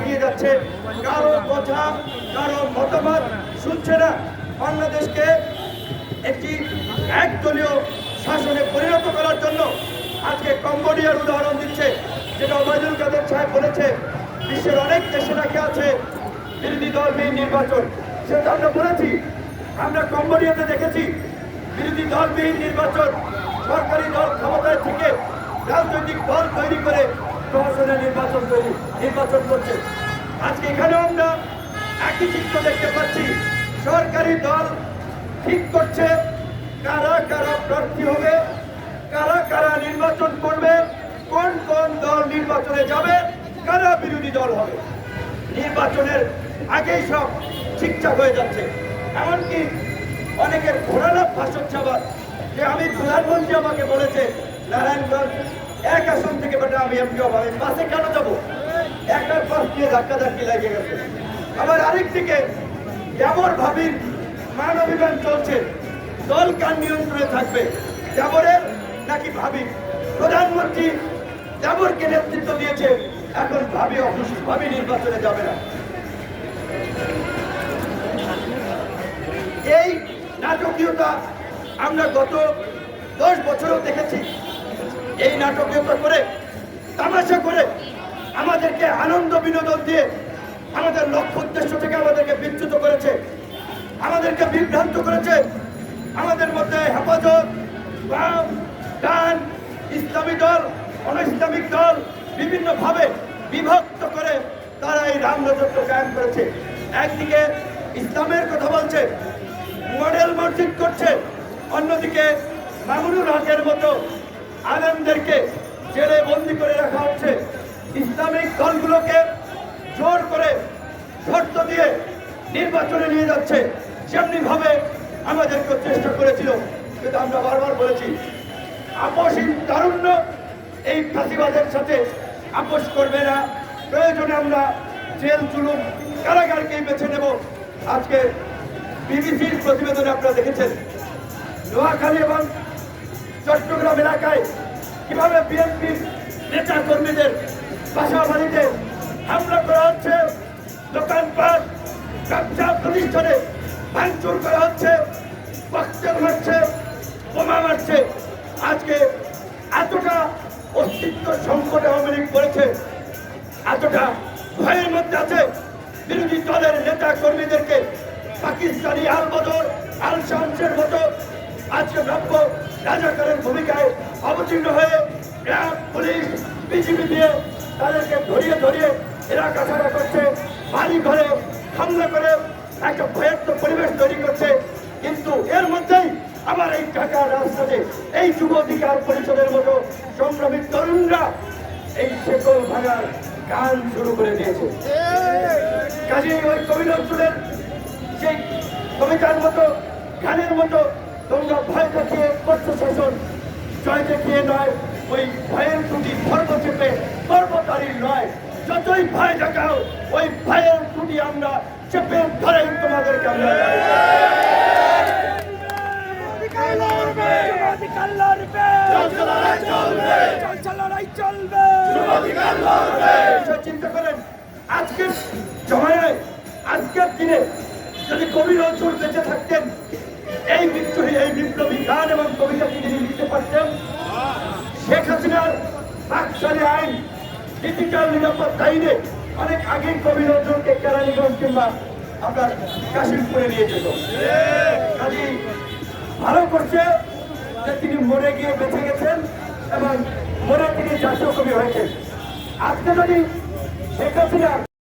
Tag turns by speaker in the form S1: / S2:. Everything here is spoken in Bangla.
S1: এগিয়ে যাচ্ছে, কারো কথা কারো মতামত শুনছে না। বাংলাদেশকে একটি একদলীয় শাসনে পরিণত করার জন্য আজকে কম্বোডিয়ার উদাহরণ দিচ্ছে, যেটা ওবায়দুল কাদের সাহেব বলেছে বিশ্বের অনেক দেশে নাকি আছে বিরোধী দলবিহীন নির্বাচন। সেটা আমরা বলেছি, আমরা কম্বোডিয়াতে দেখেছি বিরোধী দলবিহীন নির্বাচন, সরকারি দল ক্ষমতায় থেকে রাজনৈতিক দল তৈরি করে প্রশাসনের নির্বাচন করছে। আজকে এখানেও আমরা একই চিত্র দেখতে পাচ্ছি, সরকারি দল ঠিক করছে কারা কারা প্রার্থী হবে, কারা কারা নির্বাচন করবে, কোন কোন দল নির্বাচনে যাবে, কারা বিরোধী দল হবে। নির্বাচনের আগেই সব ঠিকঠাক হয়ে যাচ্ছে। এমনকি অনেকের ঘোরালাপ ভাষণ ছাবার যে আমি প্রধানমন্ত্রী আমাকে বলেছে নারায়ণগঞ্জ এক আসন থেকে বেটা আমি এমপি হব, আমি বাসে কেন যাবো, একটার পাশ দিয়ে ধাক্কাধাক্কি লেগে গেছে। আবার আরেকদিকে দেবর ভাবির মান অভিযান চলছে, দল কার নিয়ন্ত্রণে থাকবে, দেবরের নাকি ভাবি। প্রধানমন্ত্রী দেবরকে নেতৃত্ব দিয়েছে, এখন ভাবি নির্বাচনে যাবে না। এই নাটকীয়তা আমরা গত 10 বছরও দেখেছি। এই নাটকীয়তা করে তামাশা করে আমাদেরকে আনন্দ বিনোদন দিয়ে আমাদের লক্ষ্য উদ্দেশ্য থেকে আমাদেরকে বিচ্যুত করেছে, আমাদেরকে বিভ্রান্ত করেছে। আমাদের মধ্যে হেফাজত, বাম, ডান, ইসলামী দল, অন ইসলামিক দল বিভিন্নভাবে বিভক্ত করে তারা এই রামরাজত্ব কায়েম করেছে। একদিকে ইসলামের কথা বলছে, মডেল মসজিদ করছে, অন্যদিকে মামুনুল হকের মতো আলেমদেরকে জেলে বন্দি করে রাখা হচ্ছে। ইসলামিক দলগুলোকে জোর করে শর্ত দিয়ে নির্বাচনে নিয়ে যাচ্ছে। যেমনি ভাবে আমাদেরকে চেষ্টা করেছিল, কিন্তু আমরা বারবার বলেছি আপসহীন তারুণ্য এই ফাঁসিবাদের সাথে আপোষ করবে না। প্রয়োজনে আমরা জেল জুলুম কারাগারকেই বেছে নেব। আজকে বিবিসির প্রতিবেদনে আপনারা দেখেছেন নোয়াখালী এবং চট্টগ্রাম এলাকায় কিভাবে বিএনপির নেতা কর্মীদের বাসা বাড়িতে হামলা করা হচ্ছে, দোকানপাট ব্যবসা প্রতিষ্ঠানে ভাঙচুর করা হচ্ছে, ককটেল মারছে, বোমা মারছে। আজকে এতটা অস্তিত্ব সংকটে আওয়ামী লীগ করেছে, এতটা ভয়ের মধ্যে আছে বিরোধী দলের নেতা কর্মীদেরকে পাকিস্তানি আল বদর আল শামসের মতো আজকে নব্য রাজাকারের ভূমিকায় অবতীর্ণ হয়ে র্যাব, পুলিশ, বিজিবি দিয়ে তাদেরকে ধরিয়ে এলাকা ছাড়া করছে, বাড়ি ঘরে হামলা করে একটা ভয়ার্থ পরিবেশ তৈরি করছে। কিন্তু এর মধ্যেই আমার এই ঢাকার রাস্তাতে এই যুব অধিকার পরিষদের মতো সংগ্রামী তরুণরা এই শেকল ভাঙার গান শুরু করে দিয়েছে। কাজেই ওই কবি নজরুলের সেই কবিতার মতো গানের মতো তোমরা ভয় দেখিয়ে করছো শাসন, জয় দেখিয়ে নয়, ওই ভয়ের ত্রুটি ধর্ম চেপে কর্মতারির নয়। যতই ভয় দেখাও ওই ভয়ের ত্রুটি আমরা চেপে ধরে তোমাদেরকে আমরা চিন্তা করেন। আজকের জমানায় আজকের দিনে যদি কবি নজরুল বেঁচে থাকতেন, এই বিদ্রোহী এই বিপ্লবী গান এবং কবিতাকে তিনি লিখতে পারতেন, শেখ হাসিনার বাকশালী আইন, ডিজিটাল নিরাপত্তা আইনে অনেক আগেই কবি নজরুলকে কেরানীগঞ্জ কিংবা আপনার কাশিমপুরে নিয়ে যেত। কাজেই ভালো করছে যে তিনি মরে গিয়ে বেঁচে গেছেন এবং মরে তিনি জাতীয় কবি হয়েছেন। আজকে যদি শেখ হাসিনা